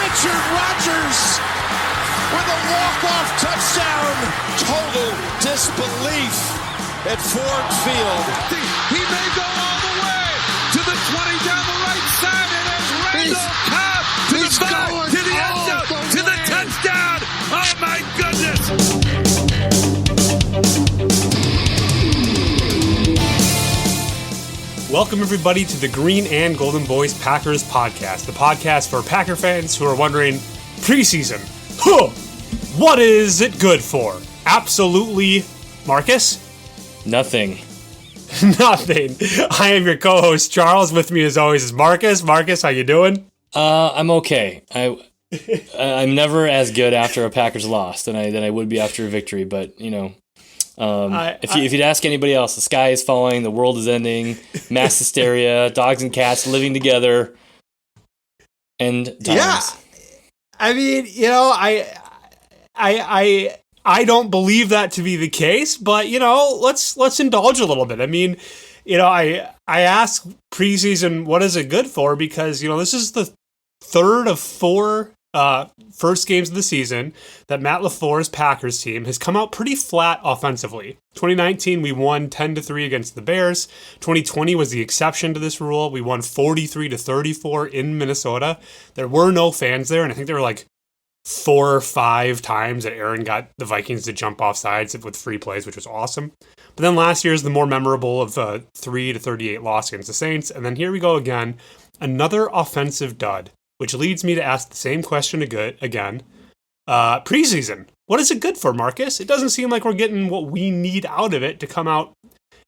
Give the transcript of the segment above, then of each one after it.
Richard Rodgers with a walk-off touchdown. Total disbelief at Ford Field. He may go all the way to the 20 down the right side, and it's Randall Cobb to the 5, to the end zone, to the touchdown. Oh my goodness. Welcome, everybody, to the Green and Golden Boys Packers podcast, the podcast for Packer fans who are wondering, preseason, what is it good for? Absolutely, Marcus? Nothing. Nothing. I am your co-host, Charles. With me, as always, is Marcus. Marcus, how you doing? I'm okay. I'm never as good after a Packers loss than I would be after a victory, but, you know... if you'd ask anybody else, the sky is falling, the world is ending, mass hysteria, dogs and cats living together, and times. Yeah, I mean, you know, I don't believe that to be the case, but you know, let's indulge a little bit. I mean, you know, I ask preseason, what is it good for? Because you know, this is the third of four first games of the season that Matt LaFleur's Packers team has come out pretty flat offensively. 2019, we won 10-3 against the Bears. 2020 was the exception to this rule. We won 43-34 in Minnesota. There were no fans there, and I think there were like 4 or 5 times that Aaron got the Vikings to jump off sides with free plays, which was awesome. But then last year is the more memorable of 3-38 loss against the Saints. And then here we go again, another offensive dud. Which leads me to ask the same question again. Preseason, what is it good for, Marcus? It doesn't seem like we're getting what we need out of it to come out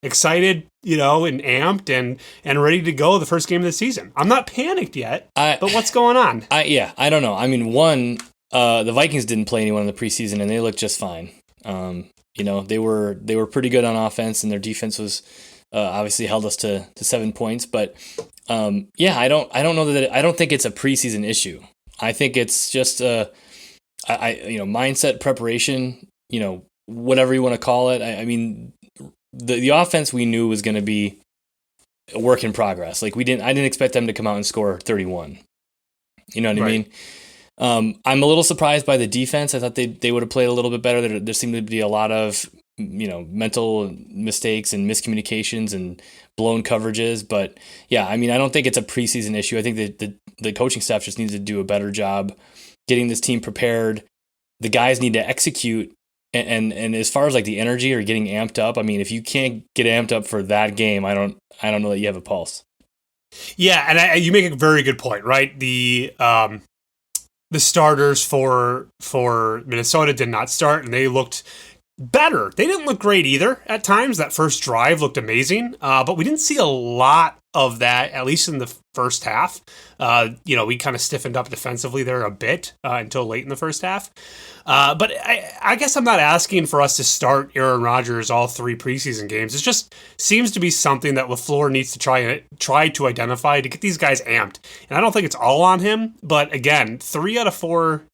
excited, you know, and amped and ready to go the first game of the season. I'm not panicked yet, but what's going on? I don't know. I mean, the Vikings didn't play anyone in the preseason, and they looked just fine. You know, they were pretty good on offense, and their defense was obviously held us to 7 points, but. I don't know that I don't think it's a preseason issue. I think it's just mindset preparation, you know, whatever you want to call it. I mean, the offense we knew was going to be a work in progress. Like I didn't expect them to come out and score 31. You know what I mean? I'm a little surprised by the defense. I thought they would have played a little bit better. There seemed to be a lot of, you know, mental mistakes and miscommunications and blown coverages. But yeah, I mean, I don't think it's a preseason issue. I think that the coaching staff just needs to do a better job getting this team prepared. The guys need to execute. And as far as like the energy or getting amped up, I mean, if you can't get amped up for that game, I don't know that you have a pulse. Yeah. And you make a very good point, right? The starters for Minnesota did not start, and they looked better. They didn't look great either at times. That first drive looked amazing, but we didn't see a lot of that, at least in the first half. You know, we kind of stiffened up defensively there a bit until late in the first half. But I guess I'm not asking for us to start Aaron Rodgers all 3 preseason games. It just seems to be something that LaFleur needs to try to identify to get these guys amped. And I don't think it's all on him, but again, 3 out of 4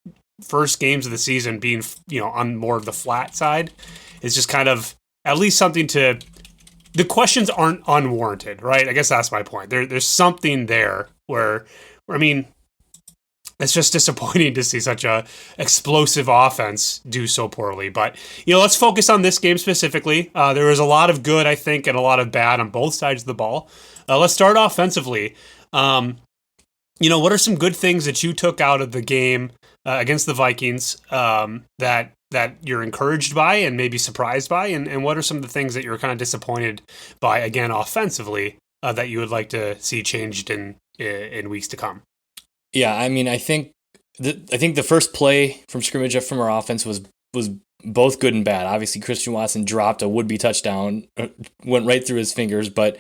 first games of the season being, you know, on more of the flat side is just kind of at least something to. The questions aren't unwarranted, right? I guess that's my point. There's something there where I mean, it's just disappointing to see such a explosive offense do so poorly. But, you know, let's focus on this game specifically. There was a lot of good, I think, and a lot of bad on both sides of the ball. Let's start offensively. You know, what are some good things that you took out of the game against the Vikings that you're encouraged by and maybe surprised by? And what are some of the things that you're kind of disappointed by, again, offensively, that you would like to see changed in weeks to come? Yeah, I mean, I think the first play from scrimmage from our offense was both good and bad. Obviously, Christian Watson dropped a would-be touchdown, went right through his fingers, but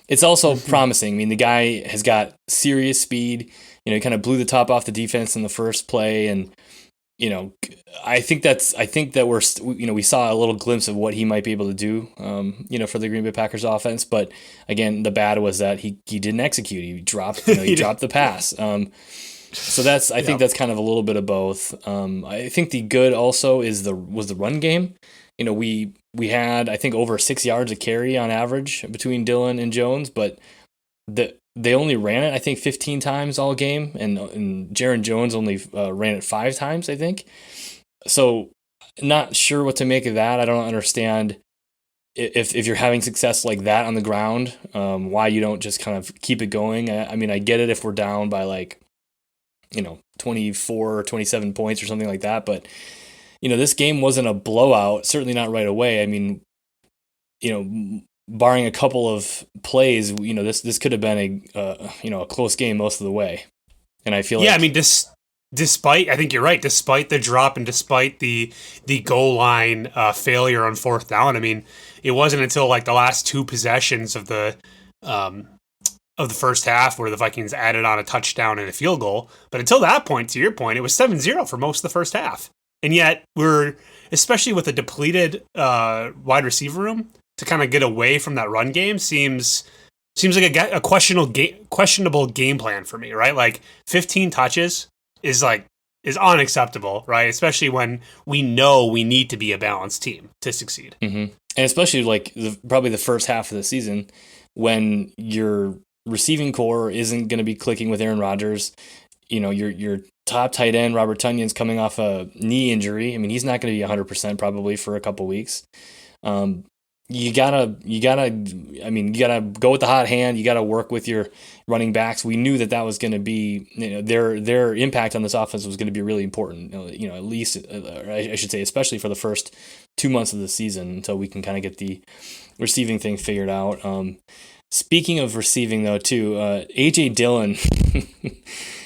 it's also promising. I mean, the guy has got serious speed. You know, he kind of blew the top off the defense in the first play, and you know, I think that we're, you know, we saw a little glimpse of what he might be able to do, you know, for the Green Bay Packers offense. But again, the bad was that he didn't execute. He dropped, you know, he dropped the pass. So that's, I think that's kind of a little bit of both. I think the good also was the run game. You know, we had, I think, over 6 yards a carry on average between Dillon and Jones, but they only ran it, I think, 15 times all game, and Jaron Jones only ran it 5 times, I think. So not sure what to make of that. I don't understand if you're having success like that on the ground, why you don't just kind of keep it going. I mean, I get it if we're down by like, 24 or 27 points or something like that, but this game wasn't a blowout, certainly not right away. I mean, barring a couple of plays, this could have been a close game most of the way. And I feel I mean, despite, I think you're right, despite the drop and despite the goal line failure on 4th down, I mean, it wasn't until like the last 2 possessions of the first half where the Vikings added on a touchdown and a field goal. But until that point, to your point, it was 7-0 for most of the first half. And yet we're, especially with a depleted wide receiver room, to kind of get away from that run game seems like a questionable game plan for me, right? Like 15 touches is unacceptable, right? Especially when we know we need to be a balanced team to succeed. Mm-hmm. And especially like probably the first half of the season when your receiving core isn't going to be clicking with Aaron Rodgers. Your top tight end, Robert Tunyon's coming off a knee injury. I mean, he's not going to be 100% probably for a couple weeks. You gotta go with the hot hand. You gotta work with your running backs. We knew that was going to be, their impact on this offense was going to be really important. At least, I should say, especially for the first 2 months of the season until we can kind of get the receiving thing figured out. Speaking of receiving though, too, AJ Dillon,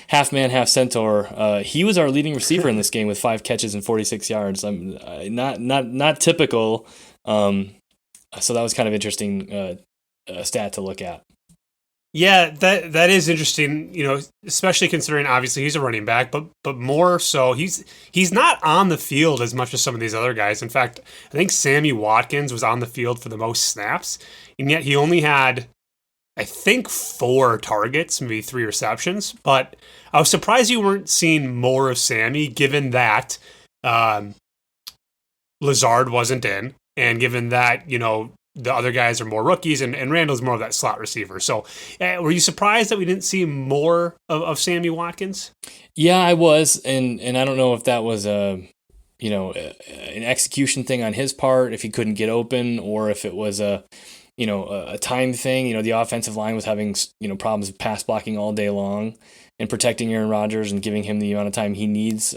half man, half centaur. He was our leading receiver in this game with 5 catches and 46 yards. Not typical. So that was kind of interesting stat to look at. Yeah, that is interesting, especially considering obviously he's a running back, but more so he's not on the field as much as some of these other guys. In fact, I think Sammy Watkins was on the field for the most snaps, and yet he only had, I think, 4 targets, maybe 3 receptions. But I was surprised you weren't seeing more of Sammy, given that Lazard wasn't in. And given that, the other guys are more rookies and Randall's more of that slot receiver. So were you surprised that we didn't see more of Sammy Watkins? Yeah, I was. And I don't know if that was an execution thing on his part, if he couldn't get open, or if it was a time thing. The offensive line was having, problems with pass blocking all day long and protecting Aaron Rodgers and giving him the amount of time he needs.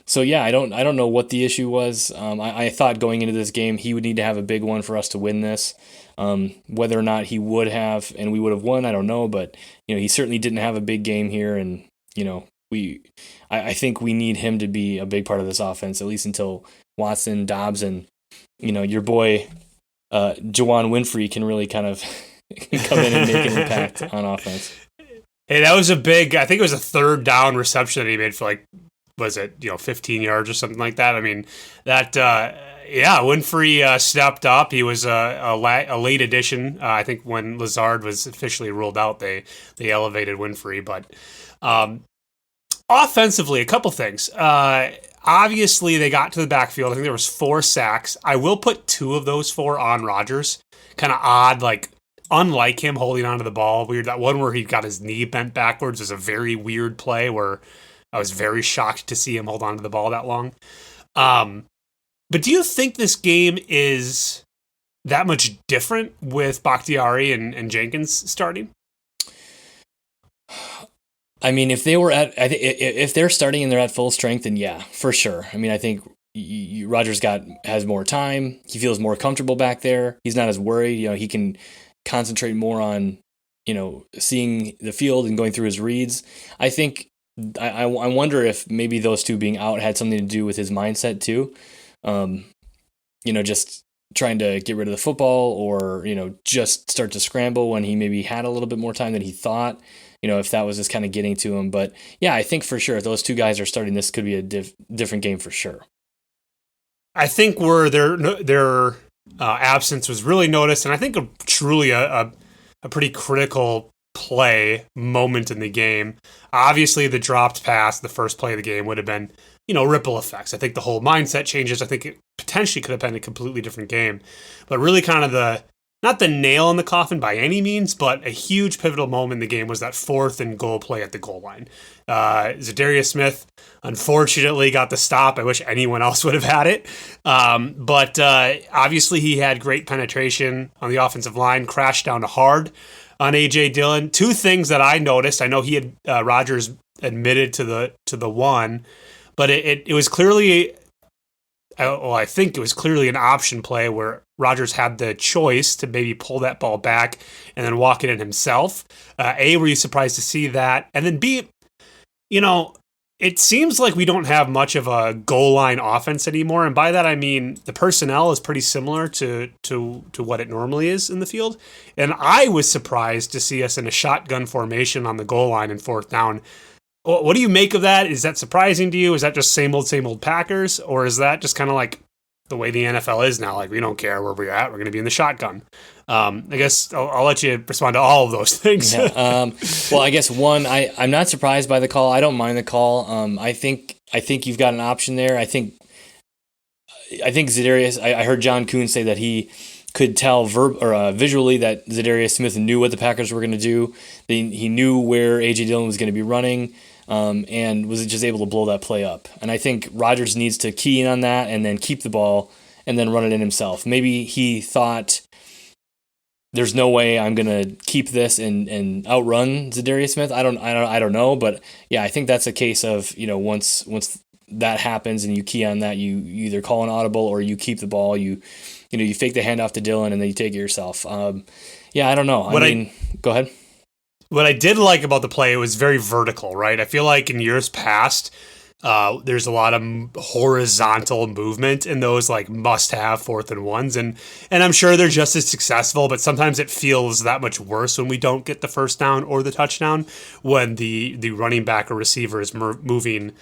So yeah, I don't know what the issue was. I thought going into this game he would need to have a big one for us to win this. Whether or not he would have and we would have won, I don't know. But he certainly didn't have a big game here, and I think we need him to be a big part of this offense at least until Watson, Dobbs, and your boy Juwan Winfrey can really kind of come in and make an impact on offense. Hey, that was a big. I think it was a 3rd down reception that he made for like. Was it 15 yards or something like that? I mean, that Winfrey stepped up. He was a late addition. I think when Lazard was officially ruled out, they elevated Winfrey. But offensively, a couple things. Obviously, they got to the backfield. I think there was 4 sacks. I will put 2 of those 4 on Rodgers. Kind of odd, like unlike him holding onto the ball. Weird. That one where he got his knee bent backwards was a very weird play where I was very shocked to see him hold on to the ball that long. But do you think this game is that much different with Bakhtiari and Jenkins starting? I mean, if they're starting and they're at full strength, then yeah, for sure. I mean, I think Rodgers has more time. He feels more comfortable back there. He's not as worried. He can concentrate more on seeing the field and going through his reads. I think. I wonder if maybe those 2 being out had something to do with his mindset too. Just trying to get rid of the football or, just start to scramble when he maybe had a little bit more time than he thought, if that was just kind of getting to him. But yeah, I think for sure if those 2 guys are starting, this could be a different game for sure. I think where their absence was really noticed, and I think truly a pretty critical play moment in the game. Obviously, the dropped pass, the first play of the game, would have been, ripple effects. I think the whole mindset changes. I think it potentially could have been a completely different game. But really kind of not the nail in the coffin by any means, but a huge pivotal moment in the game was that 4th and goal play at the goal line. Zadarius Smith, unfortunately, got the stop. I wish anyone else would have had it. But obviously he had great penetration on the offensive line, crashed down hard on A.J. Dillon. Two things that I noticed. I know he had Rodgers admitted to the one, but it was clearly, I think it was clearly an option play where Rodgers had the choice to maybe pull that ball back and then walk it in himself. A, were you surprised to see that? And then B, it seems like we don't have much of a goal line offense anymore. And by that, I mean the personnel is pretty similar to what it normally is in the field. And I was surprised to see us in a shotgun formation on the goal line in 4th down. What do you make of that? Is that surprising to you? Is that just same old Packers? Or is that just kind of like the way the NFL is now? Like, we don't care where we're at. We're going to be in the shotgun. I guess I'll let you respond to all of those things. Yeah. Well, I guess one, I'm not surprised by the call. I don't mind the call. I think you've got an option there. I think Zadarius, I heard John Kuhn say that he could tell visually that Zadarius Smith knew what the Packers were going to do. He knew where A.J. Dillon was going to be running, and was just able to blow that play up. And I think Rodgers needs to key in on that and then keep the ball and then run it in himself. Maybe he thought, there's no way I'm gonna keep this and outrun Zadarius Smith. I don't know, but yeah, I think that's a case of once that happens and you key on that, you either call an audible or you keep the ball. You fake the handoff to Dillon and then you take it yourself. Yeah, I don't know. Go ahead. What I did like about the play, it was very vertical, right? I feel like in years past, there's a lot of horizontal movement in those like must-have 4th and 1s, and I'm sure they're just as successful, but sometimes it feels that much worse when we don't get the first down or the touchdown when the running back or receiver is moving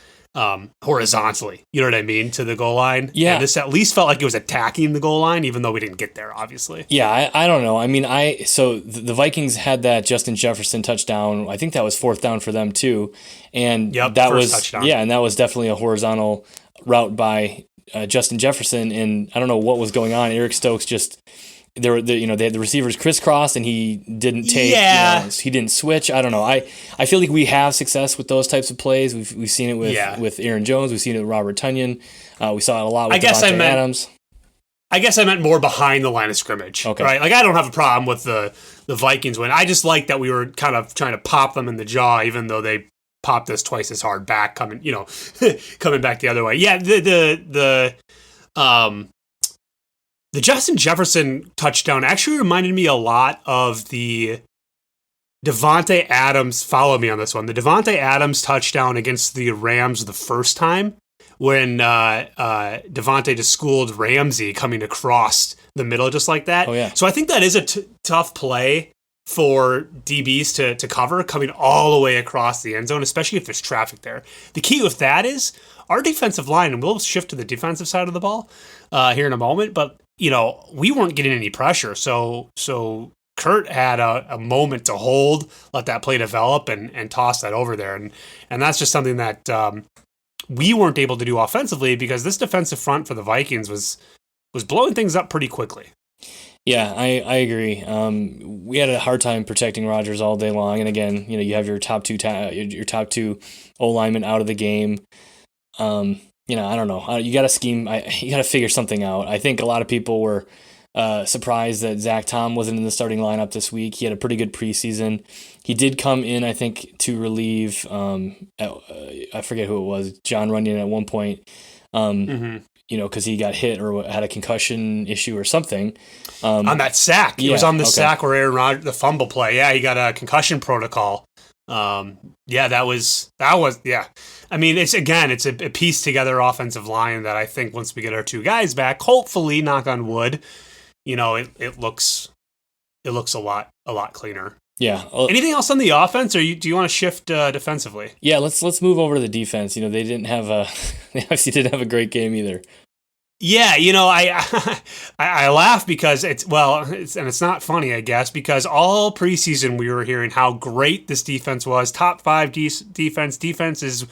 horizontally, you know what I mean, to the goal line. Yeah. And this at least felt like it was attacking the goal line, even though we didn't get there, obviously. Yeah, I don't know. I mean, so the Vikings had that Justin Jefferson touchdown. I think that was 4th down for them too, and that was touchdown. Yeah, and that was definitely a horizontal route by Justin Jefferson. And I don't know what was going on. Eric Stokes just. They had the receivers crisscrossed and he didn't take, he didn't switch. I don't know. I feel like we have success with those types of plays. We've seen it with Aaron Jones. We've seen it with Robert Tunyon. We saw it a lot with Devontae Adams. I guess I meant more behind the line of scrimmage, right? Like, I don't have a problem with the Vikings win. I just like that we were kind of trying to pop them in the jaw, even though they popped us twice as hard back coming back the other way. Yeah. The Justin Jefferson touchdown actually reminded me a lot of the Devontae Adams, follow me on this one, the Devontae Adams touchdown against the Rams the first time when Devontae just schooled Ramsey coming across the middle just like that. Oh, yeah. So I think that is a tough play for DBs to cover coming all the way across the end zone, especially if there's traffic there. The key with that is our defensive line, and we'll shift to the defensive side of the ball here in a moment, but we weren't getting any pressure. So Kurt had a moment to hold, let that play develop, and toss that over there. And that's just something that we weren't able to do offensively because this defensive front for the Vikings was blowing things up pretty quickly. Yeah, I agree. We had a hard time protecting Rodgers all day long. And again, you have your top two O linemen out of the game. I don't know. You got to scheme. You got to figure something out. I think a lot of people were surprised that Zach Tom wasn't in the starting lineup this week. He had a pretty good preseason. He did come in, I think, to relieve, I forget who it was, John Runyon at one point, because he got hit or had a concussion issue or something. On that sack. He was on the sack where Aaron Rodgers, the fumble play. Yeah, he got a concussion protocol. That was. I mean, it's a piece together offensive line that I think once we get our two guys back, hopefully, knock on wood, it looks a lot cleaner. Yeah. Anything else on the offense, or do you want to shift defensively? Yeah, let's move over to the defense. They obviously didn't have a great game either. Yeah, I laugh because it's not funny, I guess, because all preseason we were hearing how great this defense was. Top 5 defense. Defense is